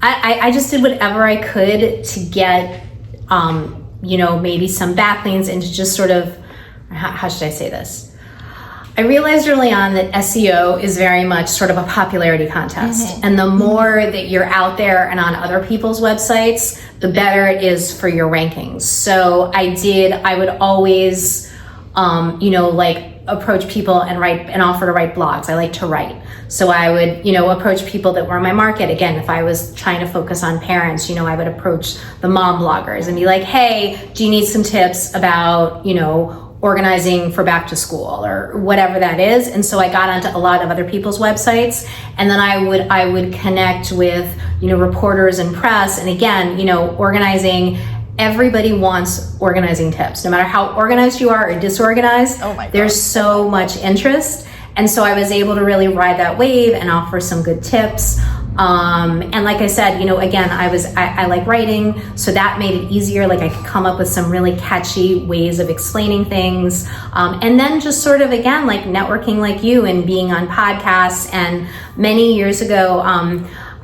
I just did whatever I could to get, maybe some backlinks and to just sort of, how should I say this? I realized early on that SEO is very much sort of a popularity contest. And the more that you're out there and on other people's websites, the better it is for your rankings. So I would always, approach people and write and offer to write blogs. I like to write. So I would, approach people that were in my market. Again, if I was trying to focus on parents, I would approach the mom bloggers and be like, hey, do you need some tips about, organizing for back to school or whatever that is. And so I got onto a lot of other people's websites, and then I would connect with, reporters and press. And again, organizing, everybody wants organizing tips. No matter how organized you are or disorganized, there's so much interest. And so I was able to really ride that wave and offer some good tips. And like I said, again, I like writing, so that made it easier. Like I could come up with some really catchy ways of explaining things. And then just sort of, again, like networking like you and being on podcasts. And many years ago,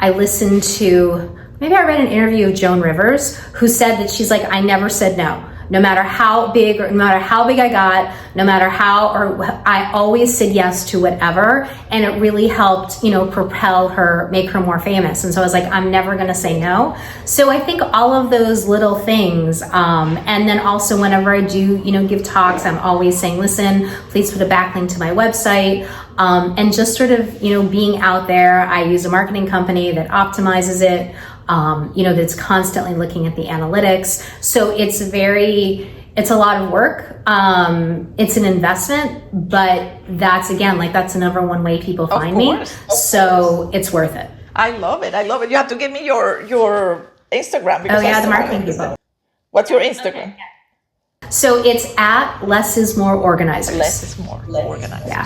I listened to, maybe I read an interview of Joan Rivers, who said that she's like, I never said no. No matter how big I got, I always said yes to whatever. And it really helped, propel her, make her more famous. And so I was like, I'm never going to say no. So I think all of those little things. And then also whenever I do, give talks, I'm always saying, listen, please put a backlink to my website. And just sort of, being out there. I use a marketing company that optimizes it. That's constantly looking at the analytics. So it's a lot of work. It's an investment, but that's the number one way people find me. So it's worth it. I love it. You have to give me your Instagram. Because the marketing people. What's your Instagram? So it's at Less is More Organizers. Less is More Organizers. Yeah.